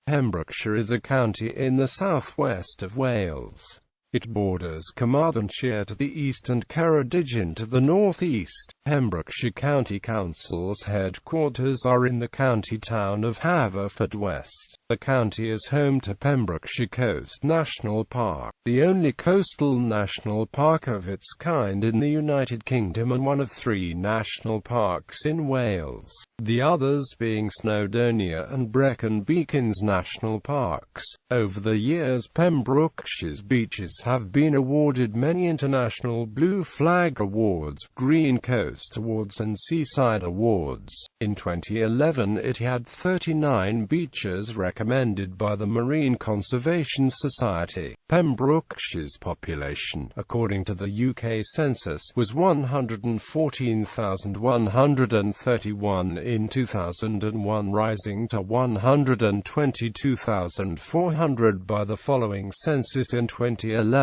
Pembrokeshire is a county in the southwest of Wales. It borders Carmarthenshire to the east and Ceredigion to the northeast. Pembrokeshire County Council's headquarters are in the county town of Haverfordwest. The county is home to Pembrokeshire Coast National Park, the only coastal national park of its kind in the United Kingdom and one of 3 national parks in Wales, the others being Snowdonia and Brecon Beacons National Parks. Over the years, Pembrokeshire's beaches have been awarded many international Blue Flag Awards, Green Coast Awards and Seaside Awards. In 2011 it had 39 beaches recommended by the Marine Conservation Society. Pembrokeshire's population, according to the UK census, was 114,131 in 2001, rising to 122,400 by the following census in 2011,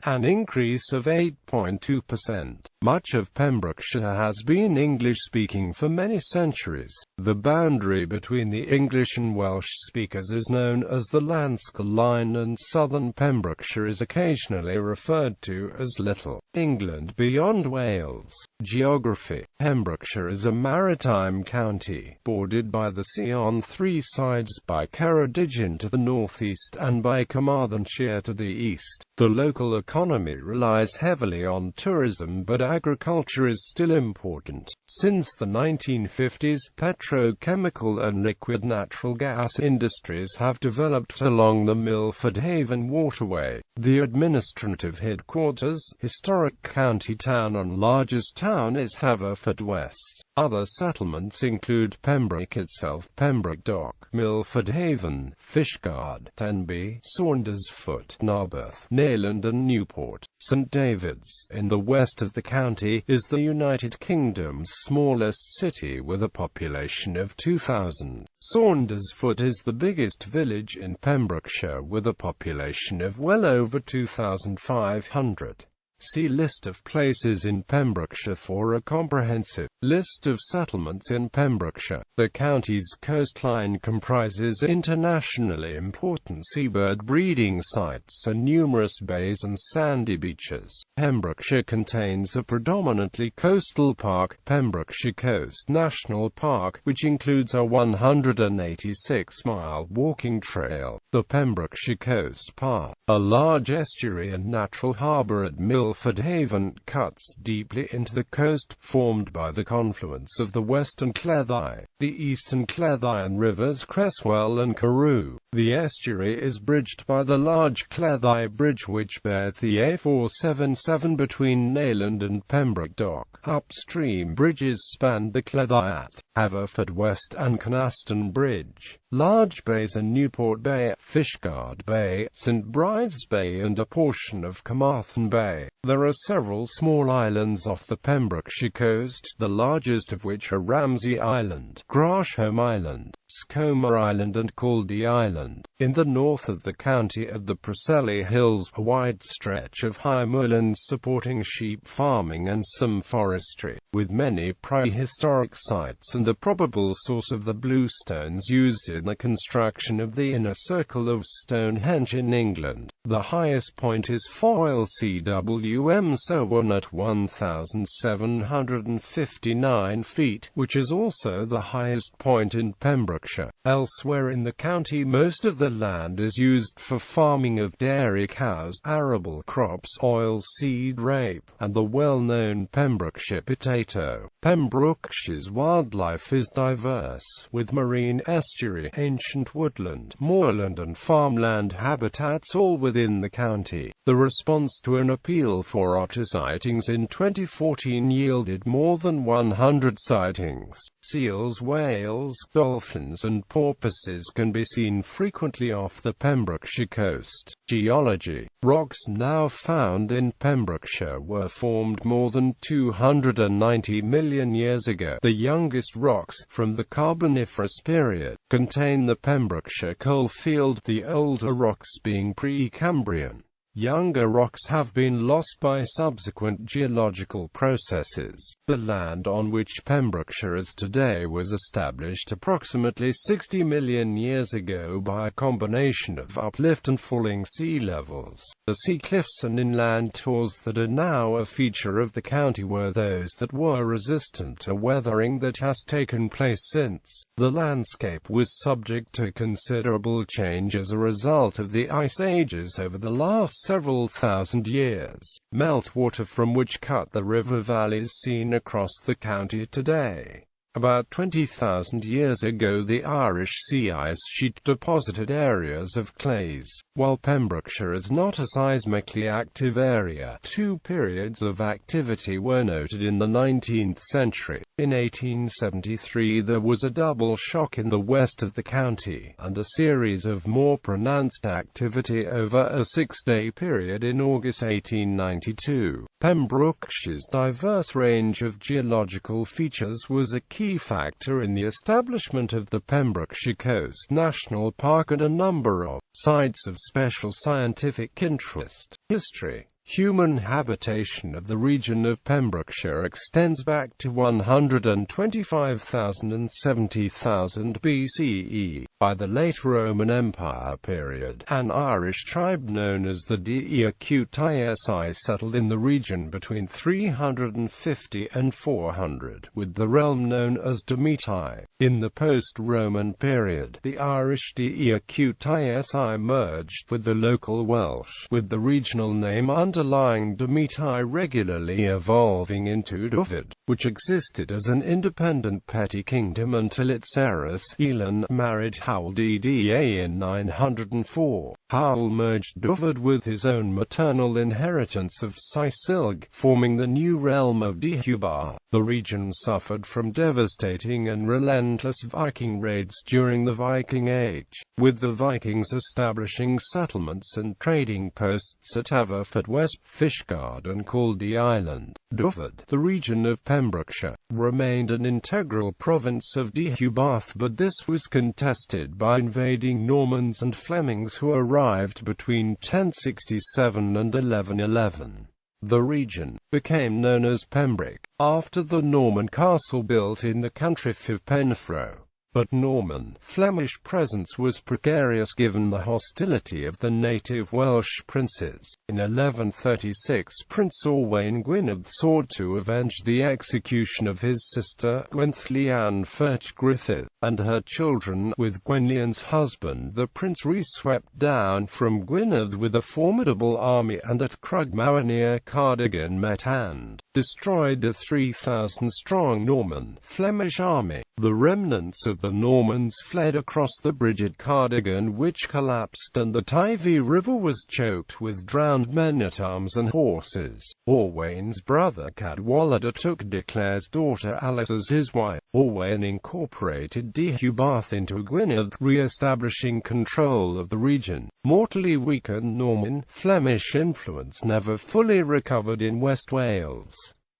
an increase of 8.2%. Much of Pembrokeshire has been English-speaking for many centuries. The boundary between the English and Welsh speakers is known as the Lansca Line, and southern Pembrokeshire is occasionally referred to as Little England beyond Wales. Geography. Pembrokeshire is a maritime county, bordered by the sea on 3 sides, by Ceredigion to the northeast and by Carmarthenshire to the east. The local economy relies heavily on tourism, but agriculture is still important. Since the 1950s, petrochemical and liquid natural gas industries have developed along the Milford Haven waterway. The administrative headquarters, historic county town and largest town is Haverfordwest. Other settlements include Pembroke itself, Pembroke Dock, Milford Haven, Fishguard, Tenby, Saundersfoot, Narberth, Neyland and Newport. St David's, in the west of the county, is the United Kingdom's smallest city with a population of 2,000. Saundersfoot is the biggest village in Pembrokeshire with a population of well over 2,500. See List of places in Pembrokeshire for a comprehensive list of settlements in Pembrokeshire. The county's coastline comprises internationally important seabird breeding sites and numerous bays and sandy beaches. Pembrokeshire contains a predominantly coastal park, Pembrokeshire Coast National Park, which includes a 186-mile walking trail, the Pembrokeshire Coast Path, a large estuary and natural harbour at Milford Haven, cuts deeply into the coast, formed by the confluence of the Western Cleddau, the Eastern Cleddau and rivers Cresswell and Carew. The estuary is bridged by the large Cleddau Bridge, which bears the A477 between Neyland and Pembroke Dock. Upstream bridges span the Cleddau at Haverfordwest and Canaston Bridge. Large bays are Newport Bay, Fishguard Bay, St Bride's Bay and a portion of Carmarthen Bay. There are several small islands off the Pembrokeshire coast, the largest of which are Ramsay Island, Grashholm Island, Skomer Island and Caldy Island. In the north of the county are the Preseli Hills, a wide stretch of high moorlands supporting sheep farming and some forestry, with many prehistoric sites and the probable source of the bluestones used in the construction of the inner circle of Stonehenge in England. The highest point is Foyle CWM Sowan at 1,759 feet, which is also the highest point in Pembrokeshire. Elsewhere in the county, most of the land is used for farming of dairy cows, arable crops, oilseed rape, and the well-known Pembrokeshire potato. Pembrokeshire's wildlife is diverse, with marine estuary, ancient woodland, moorland and farmland habitats all within the county. The response to an appeal for otter sightings in 2014 yielded more than 100 sightings. Seals, whales, dolphins and porpoises can be seen frequently off the Pembrokeshire coast. Geology. Rocks now found in Pembrokeshire were formed more than 290 million years ago. The youngest rocks, from the Carboniferous period, contain the Pembrokeshire coalfield, the older rocks being Precambrian. Younger rocks have been lost by subsequent geological processes. The land on which Pembrokeshire is today was established approximately 60 million years ago by a combination of uplift and falling sea levels. The sea cliffs and inland tors that are now a feature of the county were those that were resistant to weathering that has taken place since. The landscape was subject to considerable change as a result of the ice ages over the last several thousand years, meltwater from which cut the river valleys seen across the county today. About 20,000 years ago the Irish sea ice sheet deposited areas of clays. While Pembrokeshire is not a seismically active area, two periods of activity were noted in the 19th century. In 1873 there was a double shock in the west of the county, and a series of more pronounced activity over a six-day period in August 1892. Pembrokeshire's diverse range of geological features was a key factor in the establishment of the Pembrokeshire Coast National Park and a number of sites of special scientific interest. History. Human habitation of the region of Pembrokeshire extends back to 125,000 and 70,000 BCE. By the late Roman Empire period, an Irish tribe known as the Wectorized settled in the region between 350 and 400, with the realm known as Domiti. In the post-Roman period, the Irish Wectorized merged with the local Welsh, with the regional name underlying Domiti regularly evolving into Dyfed, which existed as an independent petty kingdom until its heiress, Elin, married Hywel in 904. Hywel merged Dyfed with his own maternal inheritance of Cysilg, forming the new realm of Deheubarth. The region suffered from devastating and relentless Viking raids during the Viking Age, with the Vikings establishing settlements and trading posts at Haverfordwest, Fishguard and Caldy Island. Dyfed, the region of Pembrokeshire, remained an integral province of Deheubarth, but this was contested by invading Normans and Flemings who arrived between 1067 and 1111. The region became known as Pembroke, after the Norman castle built in the country of Penfro. But Norman Flemish presence was precarious given the hostility of the native Welsh princes. In 1136 Prince Owain Gwynedd sought to avenge the execution of his sister, Gwenllian Fyrch Gruffydd, and her children. With Gwenllian's husband the prince re-swept down from Gwynedd with a formidable army and at Crugmawr near Cardigan met and destroyed a 3,000-strong Norman Flemish army. The remnants of the Normans fled across the bridge at Cardigan, which collapsed, and the Tyvi River was choked with drowned men-at-arms and horses. Owain's brother Cadwallader took Declare's daughter Alice as his wife. Owain incorporated Deheubarth into Gwynedd, re-establishing control of the region. Mortally weakened Norman Flemish influence never fully recovered in West Wales.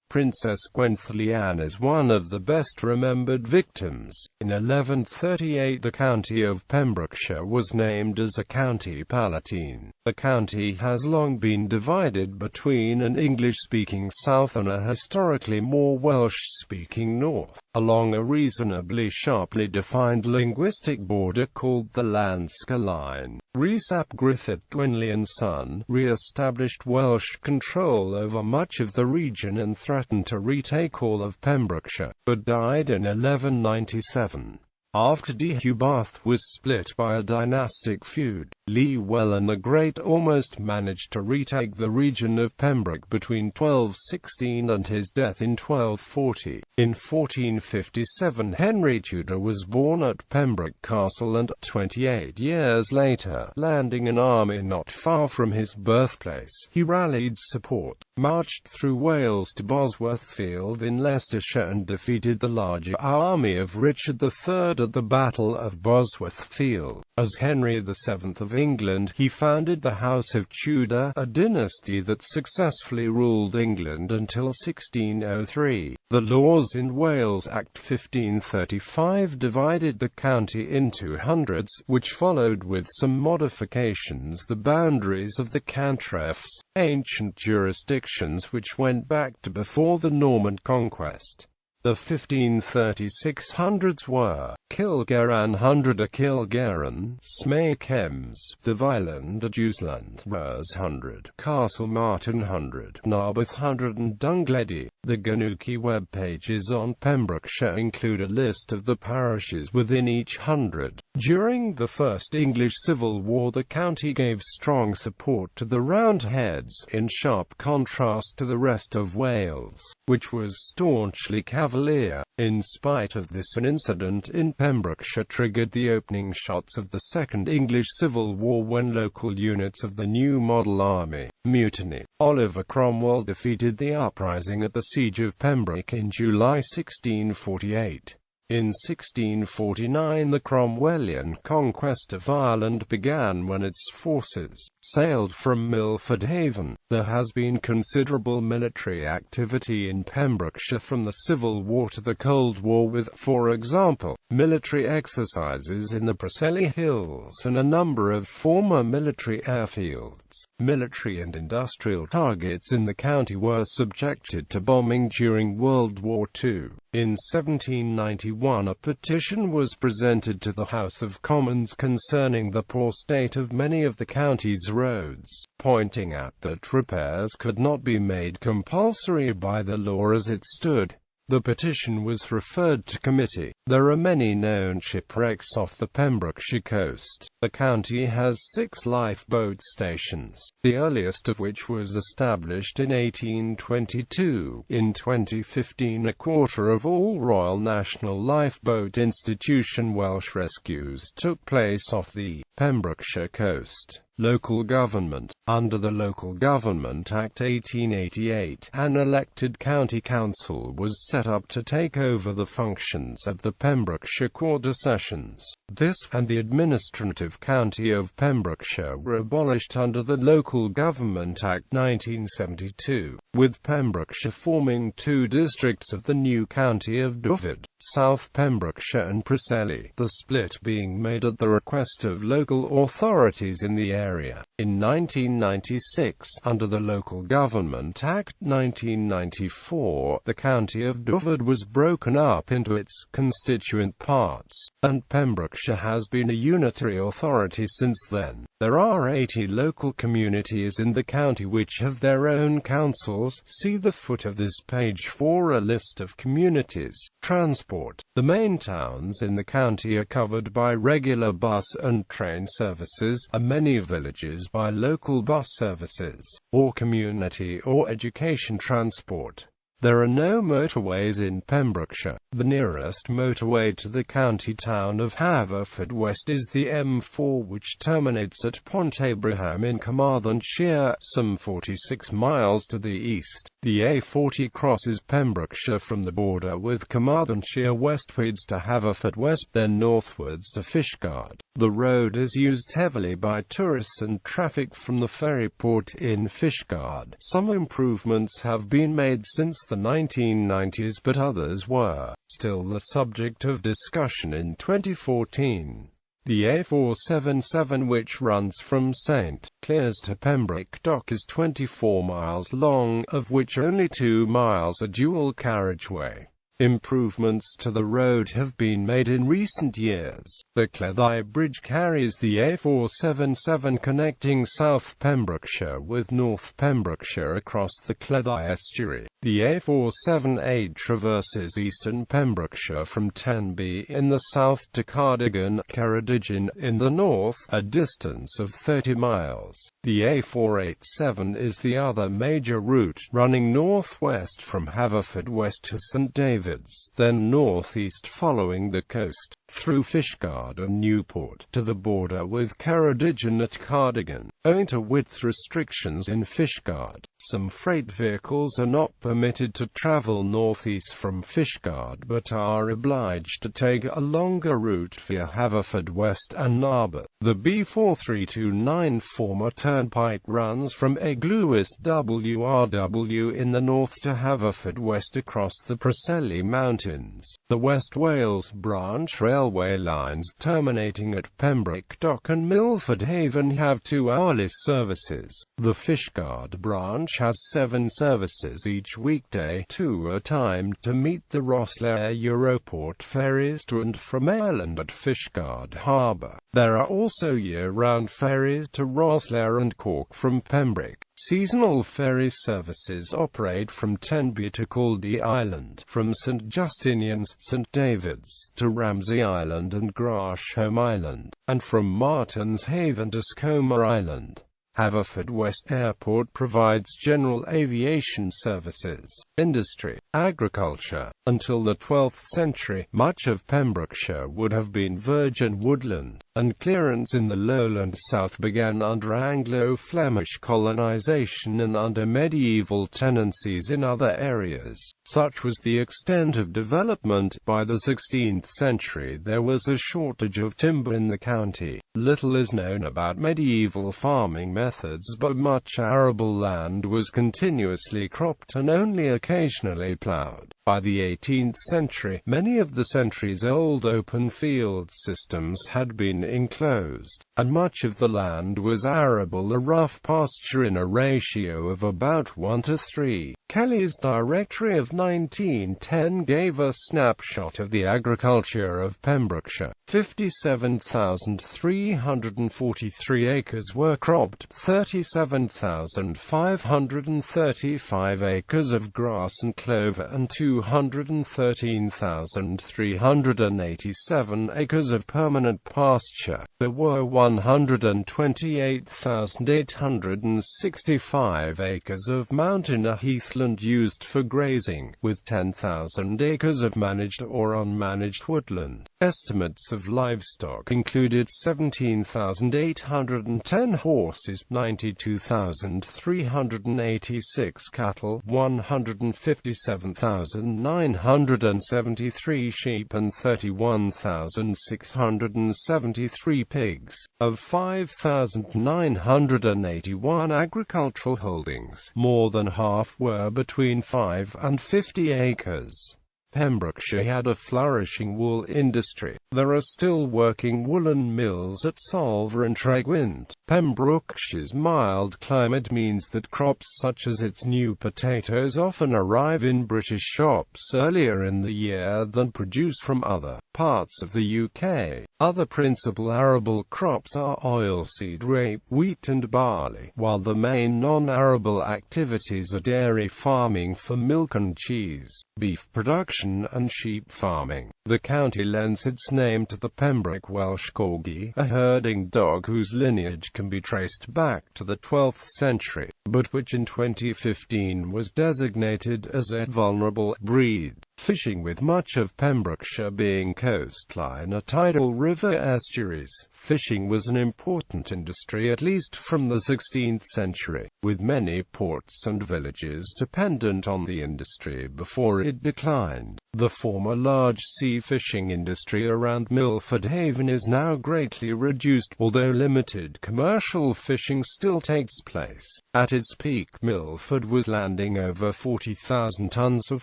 Princess Gwenllian is one of the best-remembered victims. In 1138 the county of Pembrokeshire was named as a county palatine. The county has long been divided between an English-speaking south and a historically more Welsh-speaking north, along a reasonably sharply defined linguistic border called the Lanska line. Rhys ap Gruffydd, Gwenllian's son, re-established Welsh control over much of the region and threatened to retake all of Pembrokeshire, but died in 1197. After Deheubarth was split by a dynastic feud, Llywelyn the Great almost managed to retake the region of Pembroke between 1216 and his death in 1240. In 1457 Henry Tudor was born at Pembroke Castle and, 28 years later, landing an army not far from his birthplace, he rallied support, marched through Wales to Bosworth Field in Leicestershire and defeated the larger army of Richard III at the Battle of Bosworth Field. As Henry VII of England, he founded the House of Tudor, a dynasty that successfully ruled England until 1603. The Laws in Wales Act 1535 divided the county into hundreds, which followed with some modifications the boundaries of the cantrefs, ancient jurisdictions which went back to before the Norman conquest. The 1536 hundreds were Kilgarran Hundred, a Kilgarran, Smaykems, Deviland, a Dewsland, Rose Hundred, Castlemartin Hundred, Narberth Hundred and Dungledy. The Ganuki web pages on Pembrokeshire include a list of the parishes within each hundred. During the First English Civil War, the county gave strong support to the Roundheads, in sharp contrast to the rest of Wales, which was staunchly Cavalier. In spite of this, an incident in Pembrokeshire triggered the opening shots of the Second English Civil War when local units of the New Model Army mutinied. Oliver Cromwell defeated the uprising at the Siege of Pembroke in July 1648. In 1649 the Cromwellian conquest of Ireland began when its forces sailed from Milford Haven. There has been considerable military activity in Pembrokeshire from the Civil War to the Cold War with, for example, military exercises in the Preseli Hills and a number of former military airfields. Military and industrial targets in the county were subjected to bombing during World War II. In 1791 a petition was presented to the House of Commons concerning the poor state of many of the county's roads, pointing out that repairs could not be made compulsory by the law as it stood. The petition was referred to committee. There are many known shipwrecks off the Pembrokeshire coast. The county has 6 lifeboat stations, the earliest of which was established in 1822. In 2015, a quarter of all Royal National Lifeboat Institution Welsh rescues took place off the Pembrokeshire coast. Local government. Under the Local Government Act 1888, an elected county council was set up to take over the functions of the Pembrokeshire Quarter Sessions. This, and the administrative county of Pembrokeshire, were abolished under the Local Government Act 1972, with Pembrokeshire forming 2 districts of the new county of Dyfed, South Pembrokeshire and Preseli, the split being made at the request of local authorities in the area. In 1996, under the Local Government Act 1994, the county of Dyfed was broken up into its constituent parts, and Pembrokeshire has been a unitary authority since then. There are 80 local communities in the county which have their own councils. See the foot of this page for a list of communities. Transport. The main towns in the county are covered by regular bus and train services, and many villages by local bus services, or community or education transport. There are no motorways in Pembrokeshire. The nearest motorway to the county town of Haverfordwest is the M4, which terminates at Pont Abraham in Carmarthenshire, some 46 miles to the east. The A40 crosses Pembrokeshire from the border with Carmarthenshire westwards to Haverfordwest, then northwards to Fishguard. The road is used heavily by tourists and traffic from the ferry port in Fishguard. Some improvements have been made since the 1990s, but others were still the subject of discussion in 2014. The A477, which runs from St. Clears to Pembroke Dock, is 24 miles long, of which only 2 miles are dual carriageway. Improvements to the road have been made in recent years. The Cleddau Bridge carries the A477 connecting South Pembrokeshire with North Pembrokeshire across the Cleddau estuary. The A478 traverses eastern Pembrokeshire from Tenby in the south to Cardigan, Ceredigion in the north, a distance of 30 miles. The A487 is the other major route, running northwest from Haverfordwest to St David's, then northeast following the coast. through Fishguard and Newport, to the border with Ceredigion at Cardigan. Owing to width restrictions in Fishguard, some freight vehicles are not permitted to travel northeast from Fishguard but are obliged to take a longer route via Haverfordwest and Narberth. The B4329 former turnpike runs from East.WRW in the north to Haverfordwest across the Preseli Mountains. The West Wales branch railway lines terminating at Pembroke Dock and Milford Haven have 2 hourly services. The Fishguard branch has 7 services each weekday, 2 at a time, to meet the Rosslare Europort ferries to and from Ireland at Fishguard Harbour. There are also year-round ferries to Rosslare and Cork from Pembroke. Seasonal ferry services operate from Tenby to Caldy Island, from St Justinian's, St David's, to Ramsey Island and Grashholm Island, and from Martin's Haven to Skomer Island. Haverfordwest Airport provides general aviation services. Industry, agriculture. Until the 12th century, much of Pembrokeshire would have been virgin woodland, and clearance in the lowland south began under Anglo-Flemish colonisation and under medieval tenancies in other areas. Such was the extent of development. By the 16th century there was a shortage of timber in the county. Little is known about medieval farming methods, but much arable land was continuously cropped and only occasionally ploughed. By the 18th century, many of the centuries-old open field systems had been enclosed, and much of the land was arable, a rough pasture in a ratio of about 1:3. Kelly's Directory of 1910 gave a snapshot of the agriculture of Pembrokeshire. 57,343 acres were cropped, 37,535 acres of grass and clover, and 213,387 acres of permanent pasture. There were 128,865 acres of mountain heathland used for grazing, with 10,000 acres of managed or unmanaged woodland. Estimates of livestock included 17,810 horses, 92,386 cattle, 157,973 sheep and 31,673 pigs. Of 5,981 agricultural holdings, more than half were between 5 and 50 acres. Pembrokeshire had a flourishing wool industry. There are still working woolen mills at Solva and Tregwynt. Pembrokeshire's mild climate means that crops such as its new potatoes often arrive in British shops earlier in the year than produced from other parts of the UK. Other principal arable crops are oilseed rape, wheat and barley, while the main non-arable activities are dairy farming for milk and cheese, beef production and sheep farming. The county lends its name to the Pembroke Welsh Corgi, a herding dog whose lineage can be traced back to the 12th century, but which in 2015 was designated as a vulnerable breed. Fishing, with much of Pembrokeshire being coastline or tidal river estuaries, fishing was an important industry at least from the 16th century, with many ports and villages dependent on the industry before it declined. The former large sea fishing industry around Milford Haven is now greatly reduced, although limited commercial fishing still takes place. At its peak, Milford was landing over 40,000 tons of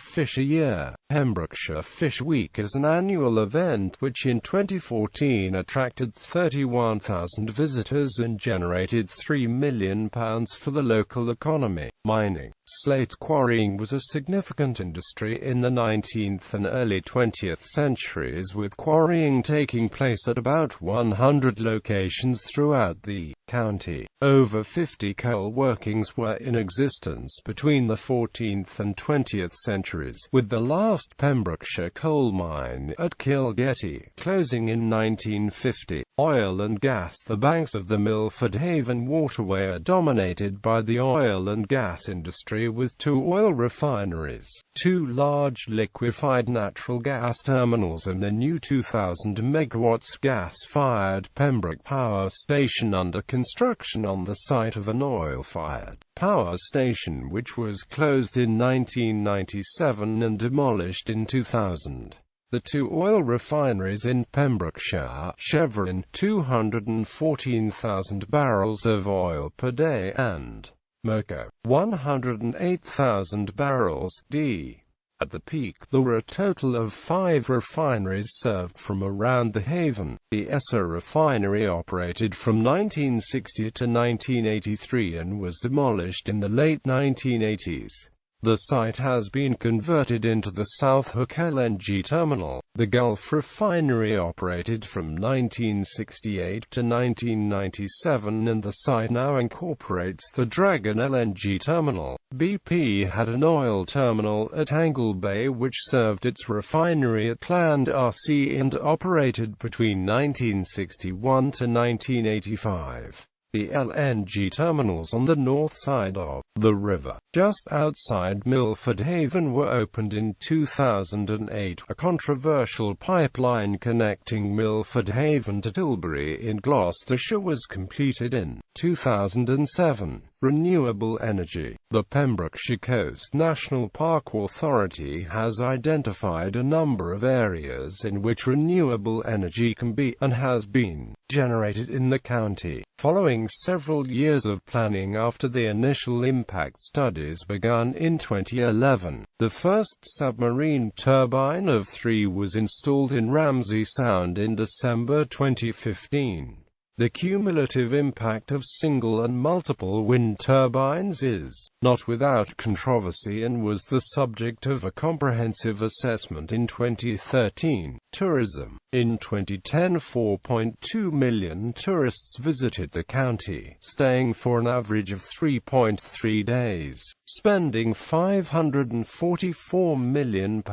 fish a year. Pembrokeshire Fish Week is an annual event which in 2014 attracted 31,000 visitors and generated £3 million for the local economy. Mining. Slate quarrying was a significant industry in the 19th and early 20th centuries, with quarrying taking place at about 100 locations throughout the county. Over 50 coal workings were in existence between the 14th and 20th centuries, with the last Pembrokeshire coal mine at Kilgetty closing in 1950. Oil and gas. The banks of the Milford Haven waterway are dominated by the oil and gas gas industry with 2 oil refineries, 2 large liquefied natural gas terminals and the new 2,000 MW gas-fired Pembroke Power Station under construction on the site of an oil-fired power station which was closed in 1997 and demolished in 2000. The 2 oil refineries in Pembrokeshire, Chevron, 214,000 barrels of oil per day, and Moco, 108,000 barrels, d. At the peak, there were a total of 5 refineries served from around the haven. The Essa refinery operated from 1960 to 1983 and was demolished in the late 1980s. The site has been converted into the South Hook LNG terminal. The Gulf refinery operated from 1968 to 1997 and the site now incorporates the Dragon LNG terminal. BP had an oil terminal at Angle Bay which served its refinery at Cland RC and operated between 1961 to 1985. The LNG terminals on the north side of the river, just outside Milford Haven, were opened in 2008. A controversial pipeline connecting Milford Haven to Tilbury in Gloucestershire was completed in 2007. Renewable energy. The Pembrokeshire Coast National Park Authority has identified a number of areas in which renewable energy can be, and has been, generated in the county. Following several years of planning after the initial impact studies begun in 2011, the first submarine turbine of 3 was installed in Ramsey Sound in December 2015. The cumulative impact of single and multiple wind turbines is not without controversy and was the subject of a comprehensive assessment in 2013. Tourism. In 2010, 4.2 million tourists visited the county, staying for an average of 3.3 days, spending £544 million.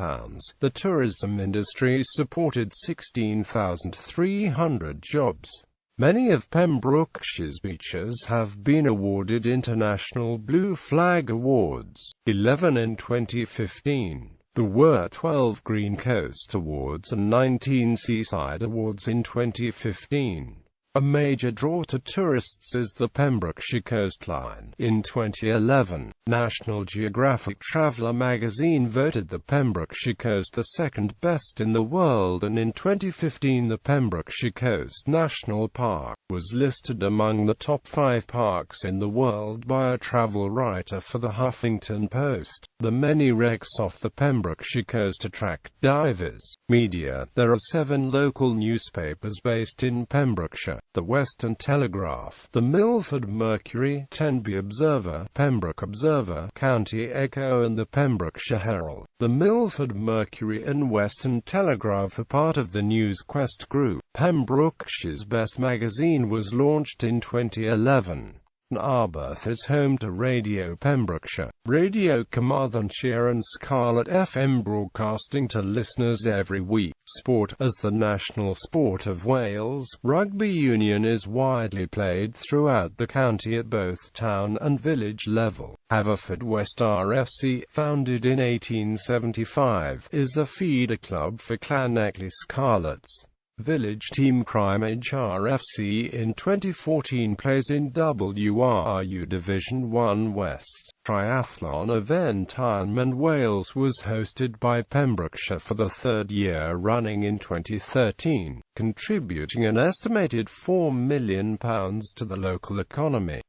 The tourism industry supported 16,300 jobs. Many of Pembrokeshire's beaches have been awarded International Blue Flag Awards, 11 in 2015. There were 12 Green Coast Awards and 19 Seaside Awards in 2015. A major draw to tourists is the Pembrokeshire coastline. In 2011, National Geographic Traveller magazine voted the Pembrokeshire coast the second best in the world, and in 2015 the Pembrokeshire Coast National Park was listed among the top 5 parks in the world by a travel writer for the Huffington Post. The many wrecks off the Pembrokeshire coast attract divers. Media. There are 7 local newspapers based in Pembrokeshire: the Western Telegraph, the Milford Mercury, Tenby Observer, Pembroke Observer, County Echo and the Pembrokeshire Herald. The Milford Mercury and Western Telegraph are part of the News Quest group. Pembrokeshire's Best magazine was launched in 2011. Arbroath is home to Radio Pembrokeshire, Radio Carmarthenshire and Scarlet FM, broadcasting to listeners every week. Sport. As the national sport of Wales, rugby union is widely played throughout the county at both town and village level. Haverfordwest.The, founded in 1875, is a feeder club for Llanelli Scarlets. Village team Carmarthenshire FC in 2014 plays in WRU Division 1 West. Triathlon event Ironman Wales was hosted by Pembrokeshire for the 3rd year running in 2013, contributing an estimated £4 million to the local economy.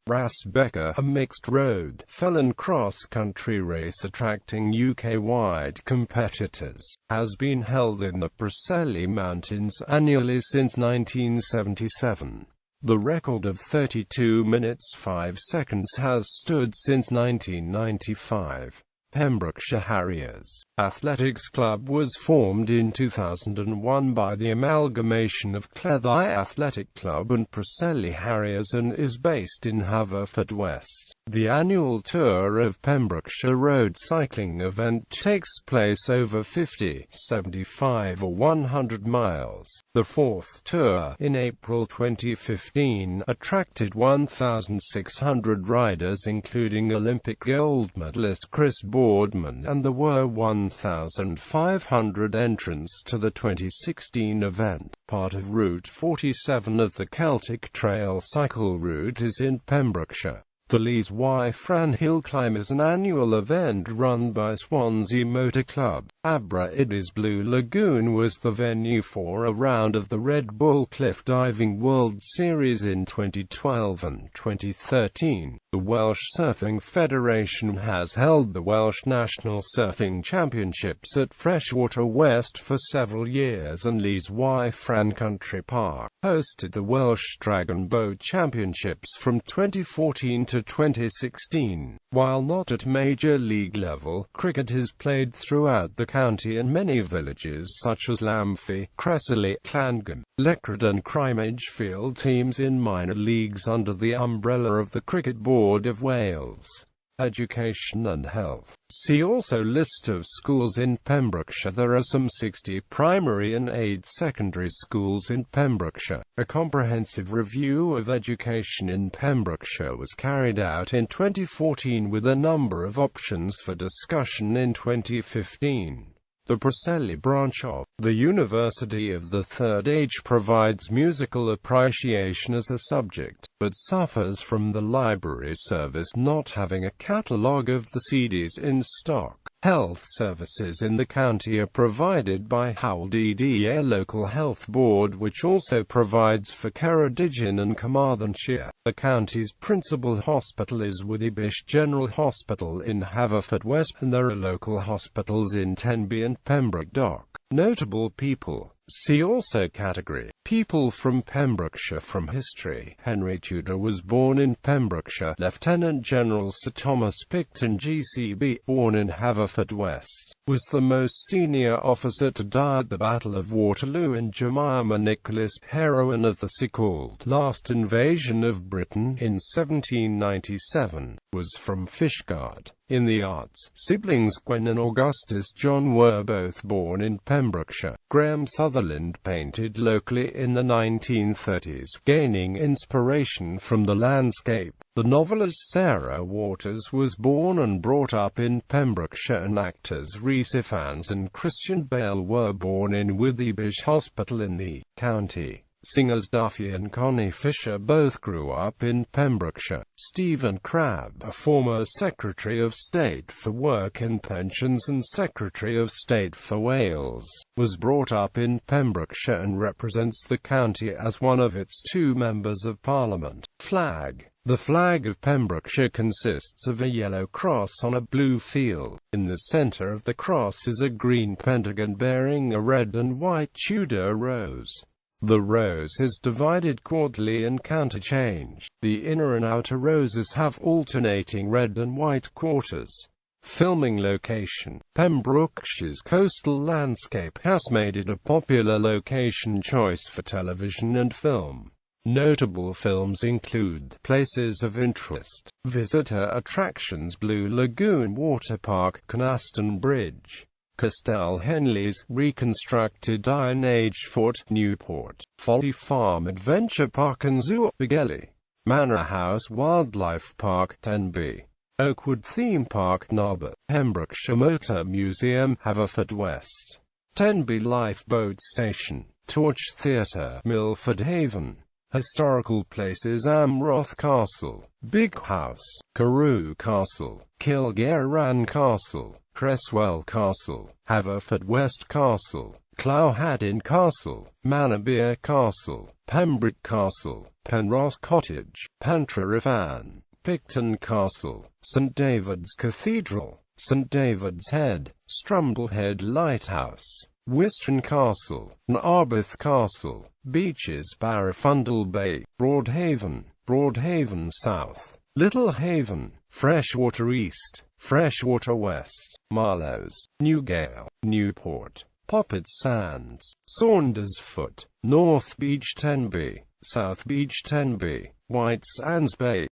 Becker, a mixed-road, fell cross-country race attracting UK-wide competitors, has been held in the Preseli Mountains annually since 1977. The record of 32 minutes 5 seconds has stood since 1995. Pembrokeshire Harriers Athletics Club was formed in 2001 by the amalgamation of Cleddau Athletic Club and Preseli Harriers and is based in Haverfordwest. The annual Tour of Pembrokeshire road cycling event takes place over 50, 75 or 100 miles. The fourth tour, in April 2015, attracted 1,600 riders including Olympic gold medalist Chris Boardman, and there were 1,500 entrants to the 2016 event. Part of Route 47 of the Celtic Trail cycle route is in Pembrokeshire. The Wales.It Hill Climb is an annual event run by Swansea Motor Club. Wales.It Blue Lagoon was the venue for a round of the Red Bull Cliff Diving World Series in 2012 and 2013. The Welsh Surfing Federation has held the Welsh National Surfing Championships at Freshwater West for several years, and Wales.It Country Park hosted the Welsh Dragon Boat Championships from 2014 to 2016. While not at major league level, cricket is played throughout the county in many villages such as Llanffi, Cressley, Llangwm, Leckrad and Crimage field teams in minor leagues under the umbrella of the Cricket Board of Wales. Education and health. See also List of schools in Pembrokeshire. There are some 60 primary and 8 secondary schools in Pembrokeshire. A comprehensive review of education in Pembrokeshire was carried out in 2014 with a number of options for discussion in 2015. The Preseli branch of the University of the Third Age provides musical appreciation as a subject, but suffers from the library service not having a catalogue of the CDs in stock. Health services in the county are provided by Haverfordwest.The local health board, which also provides for Ceredigion and Carmarthenshire. The county's principal hospital is Withybush General Hospital in Haverfordwest, and there are local hospitals in Tenby and Pembroke Dock. Notable people. See also category. People from Pembrokeshire from history. Henry Tudor was born in Pembrokeshire. Lieutenant General Sir Thomas Picton GCB, born in Haverfordwest, was the most senior officer to die at the Battle of Waterloo, and Jemima Nicholas, heroine of the so-called last invasion of Britain in 1797, was from Fishguard. In the arts, siblings Gwen and Augustus John were both born in Pembrokeshire. Graham Sutherland painted locally in the 1930s, gaining inspiration from the landscape. The novelist Sarah Waters was born and brought up in Pembrokeshire, and actors Rhys Ifans and Christian Bale were born in Withybush Hospital in the county. Singers Duffy and Connie Fisher both grew up in Pembrokeshire. Stephen Crabb, a former Secretary of State for Work and Pensions and Secretary of State for Wales, was brought up in Pembrokeshire and represents the county as one of its 2 members of Parliament. Flag. The flag of Pembrokeshire consists of a yellow cross on a blue field. In the centre of the cross is a green pentagon bearing a red and white Tudor rose. The rose is divided quarterly and counterchanged. The inner and outer roses have alternating red and white quarters. Filming location. Pembrokeshire's coastal landscape has made it a popular location choice for television and film. Notable films include Places of Interest, Visitor Attractions, Blue Lagoon Water Park, Canaston Bridge, Castell Henley's reconstructed Iron Age Fort, Newport, Folly Farm Adventure Park and Zoo, Begelly, Manor House Wildlife Park, Tenby, Oakwood Theme Park, Narberth, Pembrokeshire Motor Museum, Haverfordwest, Tenby Lifeboat Station, Torch Theatre, Milford Haven. Historical places: Amroth Castle, Big House, Carew Castle, Kilgarran Castle, Cresswell Castle, Haverfordwest Castle, Clowhaddin Castle, Manorbier Castle, Pembroke Castle, Penrose Cottage, Pentrefan, Picton Castle, St David's Cathedral, St David's Head, Strumblehead Lighthouse, Wistron Castle, Narberth Castle, Beaches, Barrafundle Bay, Broadhaven, Broadhaven South, Little Haven, Freshwater East, Freshwater West, Marlows, Newgale, Newport, Poppet Sands, Saundersfoot, North Beach Tenby, South Beach Tenby, White Sands Bay.